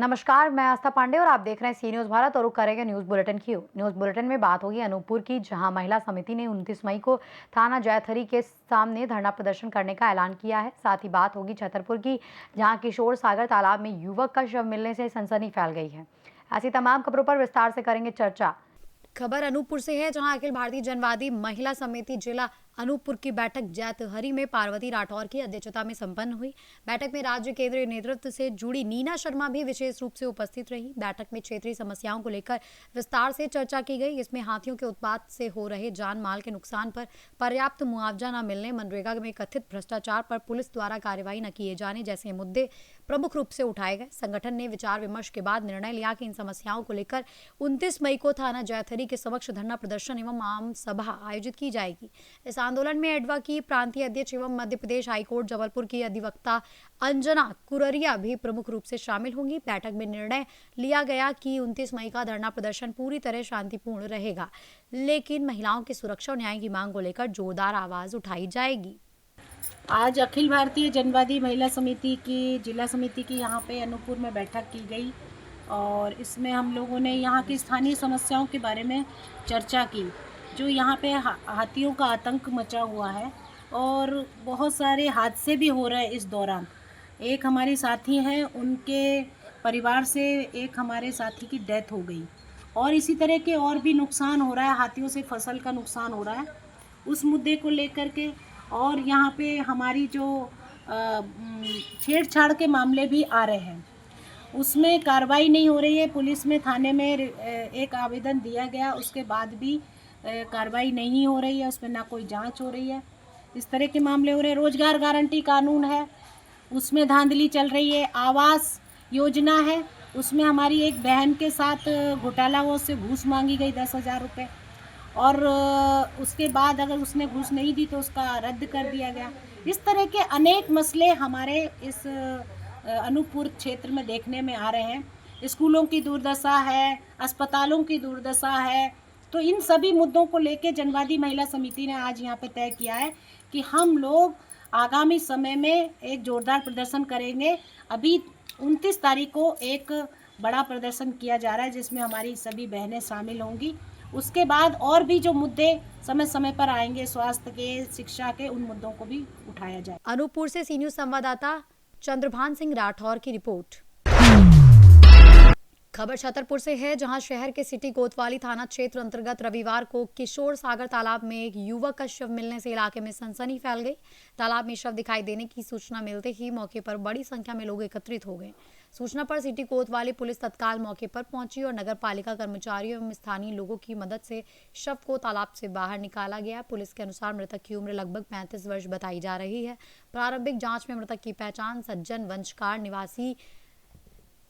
नमस्कार, मैं आस्था पांडे और आप देख रहे हैं सी न्यूज़ भारत और रुक करेंगे न्यूज़ बुलेटिन की। न्यूज़ बुलेटिन में बात होगी अनूपपुर की, जहां महिला समिति ने 29 मई को थाना जैथरी के सामने धरना प्रदर्शन करने का ऐलान किया है। साथ ही बात होगी छतरपुर की, जहां किशोर सागर तालाब में युवक का शव मिलने से सनसनी फैल गई है। ऐसी तमाम खबरों पर विस्तार से करेंगे चर्चा। खबर अनूपपुर से है, जहां अखिल भारतीय जनवादी महिला समिति जिला अनूपपुर की बैठक जैतहरी में पार्वती राठौर की अध्यक्षता में संपन्न हुई। बैठक में राज्य केंद्रीय नेतृत्व से जुड़ी नीना शर्मा भी विशेष रूप से उपस्थित रही। बैठक में क्षेत्रीय समस्याओं को लेकर विस्तार से चर्चा की गई। इसमें हाथियों के उत्पात से हो रहे जान माल के नुकसान पर पर्याप्त मुआवजा न मिलने, मनरेगा में कथित भ्रष्टाचार पर पुलिस द्वारा कार्रवाई न किए जाने जैसे मुद्दे प्रमुख रूप से उठाए गए। संगठन ने विचार विमर्श के बाद निर्णय लिया कि इन समस्याओं को लेकर 29 मई को थाना जैथरी के समक्ष धरना प्रदर्शन एवं आम सभा आयोजित की जाएगी। इस आंदोलन में एडवा की प्रांतीय अध्यक्ष एवं मध्य प्रदेश हाईकोर्ट जबलपुर की अधिवक्ता अंजना कुररिया भी प्रमुख रूप से शामिल होंगी। बैठक में निर्णय लिया गया कि 29 मई का धरना प्रदर्शन पूरी तरह शांतिपूर्ण रहेगा, लेकिन महिलाओं की सुरक्षा और न्याय की मांग को लेकर जोरदार आवाज उठाई जाएगी। आज अखिल भारतीय जनवादी महिला समिति की जिला समिति की यहाँ पे अनूपपुर में बैठक की गई और इसमें हम लोगों ने यहाँ की स्थानीय समस्याओं के बारे में चर्चा की। जो यहाँ पे हाथियों का आतंक मचा हुआ है और बहुत सारे हादसे भी हो रहे हैं इस दौरान। एक हमारी साथी हैं, उनके परिवार से एक हमारे साथी की डेथ हो गई और इसी तरह के और भी नुकसान हो रहा है, हाथियों से फसल का नुकसान हो रहा है। उस मुद्दे को लेकर के और यहाँ पे हमारी जो छेड़छाड़ के मामले भी आ रहे हैं, उसमें कार्रवाई नहीं हो रही है। पुलिस में थाने में एक आवेदन दिया गया, उसके बाद भी कार्रवाई नहीं हो रही है, उसमें ना कोई जांच हो रही है। इस तरह के मामले हो रहे हैं। रोजगार गारंटी कानून है, उसमें धांधली चल रही है। आवास योजना है, उसमें हमारी एक बहन के साथ घोटाला हुआ, उससे घूस मांगी गई 10,000 रुपये और उसके बाद अगर उसने घूस नहीं दी तो उसका रद्द कर दिया गया। इस तरह के अनेक मसले हमारे इस अनूपपुर क्षेत्र में देखने में आ रहे हैं। स्कूलों की दुर्दशा है, अस्पतालों की दुर्दशा है। तो इन सभी मुद्दों को लेकर जनवादी महिला समिति ने आज यहाँ पे तय किया है कि हम लोग आगामी समय में एक जोरदार प्रदर्शन करेंगे। अभी 29 तारीख को एक बड़ा प्रदर्शन किया जा रहा है, जिसमें हमारी सभी बहनें शामिल होंगी। उसके बाद और भी जो मुद्दे समय समय पर आएंगे, स्वास्थ्य के, शिक्षा के, उन मुद्दों को भी उठाया जाए। अनूपपुर से सी न्यूज़ संवाददाता चंद्रभान सिंह राठौर की रिपोर्ट। खबर छतरपुर से है, जहां शहर के सिटी कोतवाली थाना क्षेत्र अंतर्गत रविवार को किशोर सागर तालाब में एक युवक का शव मिलने से इलाके में सनसनी फैल गई। तालाब में शव दिखाई देने की सूचना मिलते ही मौके पर बड़ी संख्या में लोग एकत्रित हो गए। सूचना पर सिटी कोतवाली पुलिस तत्काल मौके पर पहुंची और नगर पालिका कर्मचारियों एवं स्थानीय लोगों की मदद से शव को तालाब से बाहर निकाला गया। पुलिस के अनुसार मृतक की उम्र लगभग 35 वर्ष बताई जा रही है। प्रारंभिक जांच में मृतक की पहचान सज्जन वंशकार निवासी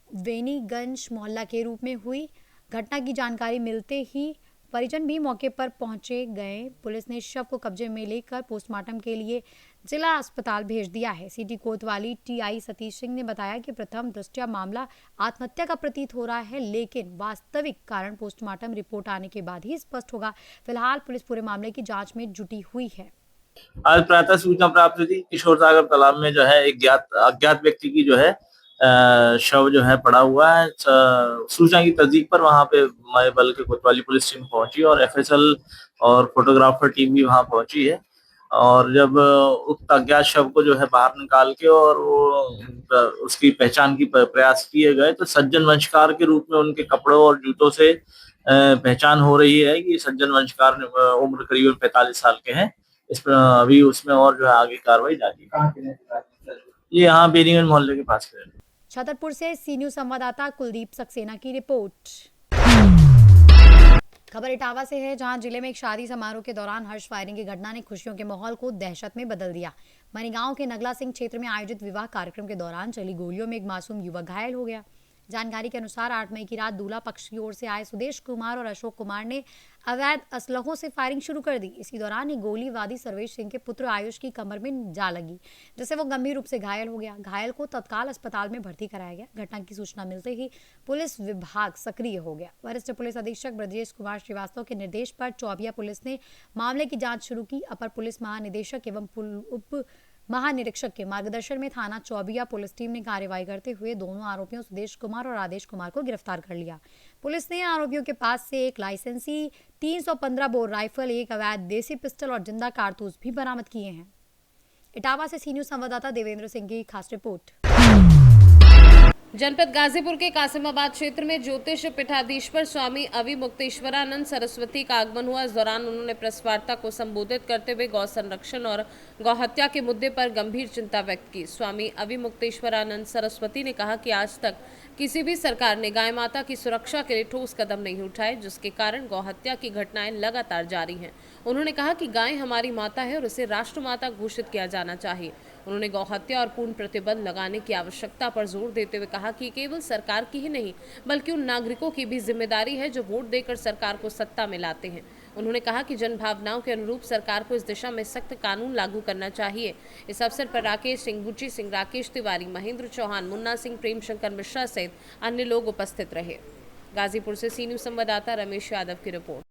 वेनीगंज मोहल्ला के रूप में हुई। घटना की जानकारी मिलते ही परिजन भी मौके पर पहुंचे गए। पुलिस ने शव को कब्जे में लेकर पोस्टमार्टम के लिए जिला अस्पताल भेज दिया है। सिटी कोतवाली टीआई सतीश सिंह ने बताया कि प्रथम दृष्टया मामला आत्महत्या का प्रतीत हो रहा है, लेकिन वास्तविक कारण पोस्टमार्टम रिपोर्ट आने के बाद ही स्पष्ट होगा। फिलहाल पुलिस पूरे मामले की जांच में जुटी हुई है। आज प्रातः सूचना प्राप्त हुई थी किशोर सागर तालाब में जो है एक अज्ञात व्यक्ति की जो है शव जो है पड़ा हुआ है। सूचना की तस्दीक पर वहां पे हमारे बल के कोतवाली पुलिस टीम पहुंची और एफएसएल और फोटोग्राफर टीम भी वहां पहुंची है। और जब उक्त अज्ञात शव को जो है बाहर निकाल के और वो उसकी पहचान की प्रयास किए गए, तो सज्जन वंशकार के रूप में उनके कपड़ों और जूतों से पहचान हो रही है कि सज्जन वंशकार उम्र करीबन 45 साल के हैं। इस पर अभी उसमें और जो है आगे कार्रवाई जारी है। ये यहाँ बेनीगंज मोहल्ले के पास है। छतरपुर से सी न्यूज़ संवाददाता कुलदीप सक्सेना की रिपोर्ट। खबर इटावा से है, जहां जिले में एक शादी समारोह के दौरान हर्ष फायरिंग की घटना ने खुशियों के माहौल को दहशत में बदल दिया। मनीगांव के नगला सिंह क्षेत्र में आयोजित विवाह कार्यक्रम के दौरान चली गोलियों में एक मासूम युवक घायल हो गया। जानकारी के अनुसार 8 मई की रात दूल्हा पक्ष की ओर से आए सुदेश कुमार और अशोक कुमार ने अवैध असलहों से फायरिंग शुरू कर दी। इसी दौरान एक गोली वादी सर्वेश सिंह के पुत्र आयुष की कमर में जा लगी, जिससे वो गंभीर रूप से घायल हो गया। घायल को तत्काल अस्पताल में भर्ती कराया गया। घटना की सूचना मिलते ही पुलिस विभाग सक्रिय हो गया। वरिष्ठ पुलिस अधीक्षक ब्रजेश कुमार श्रीवास्तव के निर्देश पर चौबिया पुलिस ने मामले की जाँच शुरू की। अपर पुलिस महानिदेशक एवं उप महानिरीक्षक के मार्गदर्शन में थाना चौबिया पुलिस टीम ने कार्रवाई करते हुए दोनों आरोपियों सुदेश कुमार और आदेश कुमार को गिरफ्तार कर लिया। पुलिस ने आरोपियों के पास से एक लाइसेंसी 315 बोर राइफल, एक अवैध देसी पिस्टल और जिंदा कारतूस भी बरामद किए हैं। इटावा से सी न्यूज संवाददाता देवेंद्र सिंह की खास रिपोर्ट। जनपद गाजीपुर के कासिमाबाद क्षेत्र में ज्योतिष पीठाधीश्वर स्वामी अविमुक्तेश्वरानंद सरस्वती का आगमन हुआ। इस दौरान उन्होंने प्रेस वार्ता को संबोधित करते हुए गौ संरक्षण और गौ हत्या के मुद्दे पर गंभीर चिंता व्यक्त की। स्वामी अविमुक्तेश्वरानंद सरस्वती ने कहा कि आज तक किसी भी सरकार ने गाय माता की सुरक्षा के लिए ठोस कदम नहीं उठाए, जिसके कारण गौ हत्या की घटनाएं लगातार जारी हैं। उन्होंने कहा कि गाय हमारी माता है और उसे राष्ट्रमाता घोषित किया जाना चाहिए। उन्होंने गौ हत्या और पूर्ण प्रतिबंध लगाने की आवश्यकता पर जोर देते हुए कहा कि केवल सरकार की ही नहीं बल्कि उन नागरिकों की भी जिम्मेदारी है जो वोट देकर सरकार को सत्ता में लाते हैं। उन्होंने कहा कि जनभावनाओं के अनुरूप सरकार को इस दिशा में सख्त कानून लागू करना चाहिए। इस अवसर पर राकेश सिंह, बुच्ची सिंह, राकेश तिवारी, महेंद्र चौहान, मुन्ना सिंह, प्रेम शंकर मिश्रा सहित अन्य लोग उपस्थित रहे। गाजीपुर से सी न्यूज संवाददाता रमेश यादव की रिपोर्ट।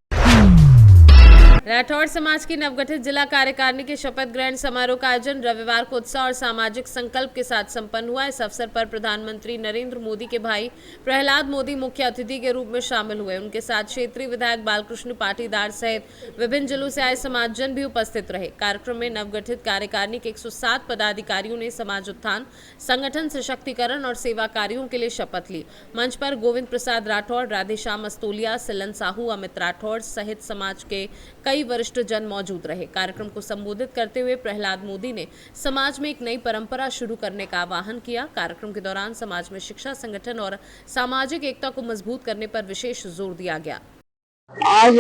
राठौड़ समाज की नवगठित जिला कार्यकारिणी के शपथ ग्रहण समारोह का आयोजन रविवार को उत्साह और सामाजिक संकल्प के साथ संपन्न हुआ। इस अवसर पर प्रधानमंत्री नरेंद्र मोदी के भाई प्रहलाद मोदी मुख्य अतिथि के रूप में शामिल हुए। उनके साथ क्षेत्रीय विधायक बालकृष्ण पाटीदार सहित विभिन्न जिलों से आए समाजजन भी उपस्थित रहे। कार्यक्रम में नवगठित कार्यकारिणी के 107 पदाधिकारियों ने समाज उत्थान, संगठन सशक्तिकरण और सेवा कार्यों के लिए शपथ ली। मंच पर गोविंद प्रसाद राठौड़, राधेश्याम अस्तोलिया, सिलन साहू, अमित राठौड़ सहित समाज के कई वरिष्ठ जन मौजूद रहे। कार्यक्रम को संबोधित करते हुए प्रहलाद मोदी ने समाज में एक नई परंपरा शुरू करने का आह्वान किया। कार्यक्रम के दौरान समाज में शिक्षा, संगठन और सामाजिक एकता को मजबूत करने पर विशेष जोर दिया गया। आज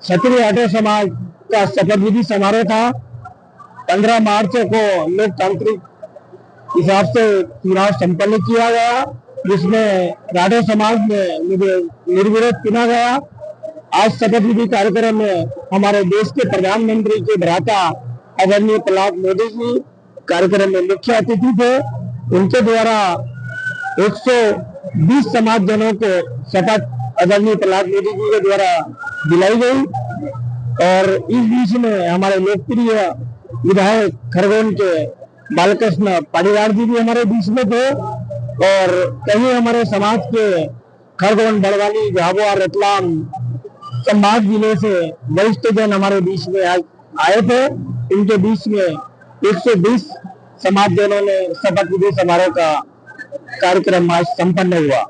क्षत्रिय राठौड़ समाज का शपथ विधि समारोह था। 15 मार्च को लोकतांत्रिक हिसाब से चुनाव संपन्न किया गया, जिसमें राठौड़ समाज में निर्विरोध चुना गया। आज शपथ विधि कार्यक्रम में हमारे देश के प्रधानमंत्री के भ्राता आदरणीय प्रहलाद मोदी जी कार्यक्रम में मुख्य अतिथि थे। उनके द्वारा 120 समाजजनों को शपथ आदरणीय प्रहलाद मोदी जी के द्वारा दिलाई गई। और इस बीच में हमारे लोकप्रिय विधायक खरगोन के बालकृष्ण पाटीदार जी भी हमारे बीच में थे। और कहीं हमारे समाज के खरगोन, बड़वानी, झाबुआ, रतलाम संभाग जिले से वरिष्ठ जन हमारे बीच में आज आए थे। इनके बीच में 120 समाजजनों ने शपथ विधि समारोह का कार्यक्रम आज संपन्न हुआ।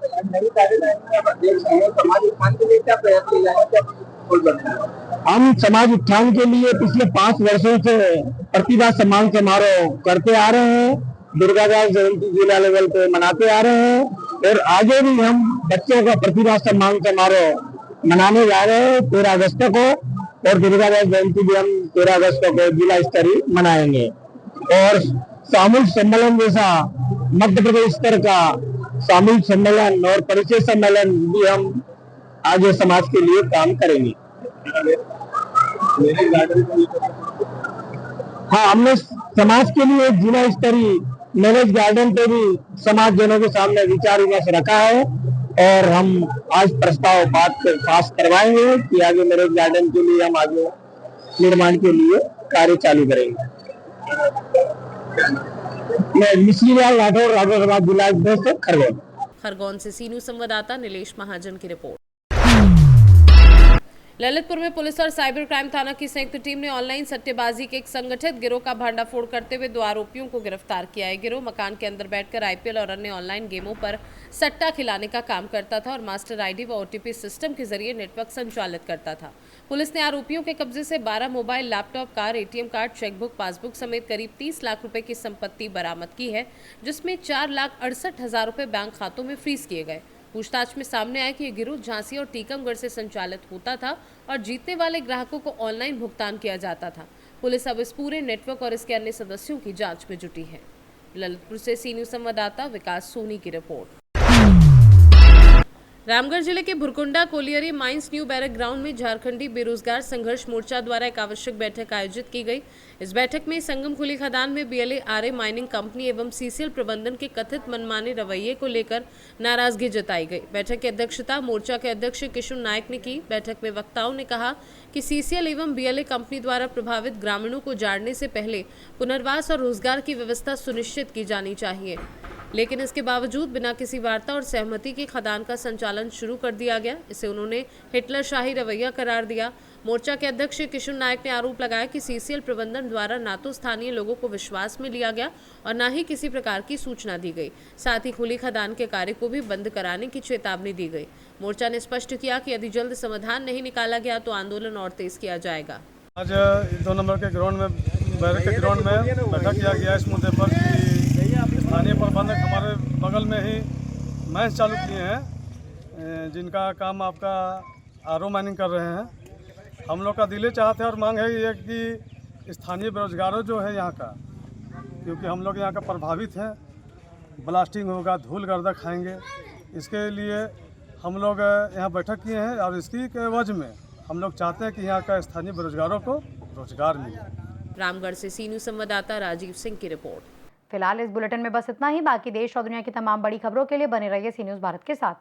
हम समाज उत्थान के लिए पिछले 5 वर्षों से प्रतिभा सम्मान समारोह करते आ रहे हैं। दुर्गा दास जयंती जिला लेवल पे मनाते आ रहे हैं और आगे भी हम बच्चों का प्रतिभा सम्मान समारोह मनाने जा रहे हैं 13 अगस्त को। और दुर्गा दास जयंती भी हम 13 अगस्त को जिला स्तरीय मनाएंगे। और सामूहिक सम्मेलन जैसा मध्य प्रदेश स्तर का सामूहिक सम्मेलन और परिचय सम्मेलन भी हम आगे समाज के लिए काम करेंगे। हाँ, हमने समाज के लिए जिला स्तरीय मैरिज गार्डन पे भी समाज जनों के सामने विचार विमर्श रखा है और हम आज प्रस्ताव पास करवाएंगे कि आगे मैरिज गार्डन के लिए हम आगे निर्माण के लिए कार्य चालू करेंगे। मैं मिश्रीलाल राठौड़, राठौड़ समाज जिला अध्यक्ष खरगोन। खरगोन से सी न्यूज संवाददाता नीलेश महाजन की रिपोर्ट। ललितपुर में पुलिस और साइबर क्राइम थाना की संयुक्त टीम ने ऑनलाइन सट्टेबाजी के एक संगठित गिरोह का भंडाफोड़ करते हुए 2 आरोपियों को गिरफ्तार किया है। गिरोह मकान के अंदर बैठकर आईपीएल और अन्य ऑनलाइन गेमों पर सट्टा खिलाने का काम करता था और मास्टर आईडी व ओटीपी सिस्टम के जरिए नेटवर्क संचालित करता था। पुलिस ने आरोपियों के कब्जे से 12 mobile, laptop, car, ATM card, chequebook, passbook समेत करीब 30 लाख रुपए की संपत्ति बरामद की है, जिसमें 4,68,000 रुपए बैंक खातों में फ्रीज किए गए। पूछताछ में सामने आया कि यह गिरोह झांसी और टीकमगढ़ से संचालित होता था और जीतने वाले ग्राहकों को ऑनलाइन भुगतान किया जाता था। पुलिस अब इस पूरे नेटवर्क और इसके अन्य सदस्यों की जांच में जुटी है। ललितपुर से सी न्यूज संवाददाता विकास सोनी की रिपोर्ट। रामगढ़ जिले के Bhurkunda colliery mines new barrack ground में झारखंडी बेरोजगार संघर्ष मोर्चा द्वारा एक आवश्यक बैठक आयोजित की गई। इस बैठक में संगम खुली खदान में बीएलए आरए माइनिंग कंपनी एवं सीसीएल प्रबंधन के कथित मनमाने रवैये को लेकर नाराजगी जताई गई। बैठक की अध्यक्षता मोर्चा के अध्यक्ष किशुन नायक ने की। बैठक में वक्ताओं ने कहा कि सीसीएल एवं बीएलए कंपनी द्वारा प्रभावित ग्रामीणों को जाड़ने से पहले पुनर्वास और रोजगार की व्यवस्था सुनिश्चित की जानी चाहिए, लेकिन इसके बावजूद बिना किसी वार्ता और सहमति के खदान का संचालन शुरू कर दिया गया। इसे उन्होंने हिटलर शाही रवैया करार दिया। मोर्चा के अध्यक्ष किशुन नायक ने आरोप लगाया कि सीसीएल प्रबंधन द्वारा ना तो स्थानीय लोगों को विश्वास में लिया गया और न ही किसी प्रकार की सूचना दी गई। साथ ही खुली खदान के कार्य को भी बंद कराने की चेतावनी दी गई। मोर्चा ने स्पष्ट किया कि यदि जल्द समाधान नहीं निकाला गया तो आंदोलन और तेज किया जाएगा। आज 2 नंबर के ग्राउंड में बैरक के ग्राउंड में बैठक किया गया इस मुद्दे पर कि स्थानीय प्रबंधक हमारे बगल में ही माइंस चालू किए हैं, जिनका काम आपका आरओ माइनिंग कर रहे हैं। हम लोग का दिली चाहते हैं और मांग है ये कि स्थानीय बेरोजगारों जो है यहाँ का, क्योंकि हम लोग यहाँ का प्रभावित हैं, ब्लास्टिंग होगा, धूल गर्दा खाएंगे, इसके लिए हम लोग यहाँ बैठक किए हैं और इसकी के एवज में हम लोग चाहते हैं कि यहाँ का स्थानीय बेरोजगारों को रोजगार मिले। रामगढ़ से सी न्यूज संवाददाता राजीव सिंह की रिपोर्ट। फिलहाल इस बुलेटिन में बस इतना ही। बाकी देश और दुनिया की तमाम बड़ी खबरों के लिए बने रहिए सी न्यूज़ भारत के साथ।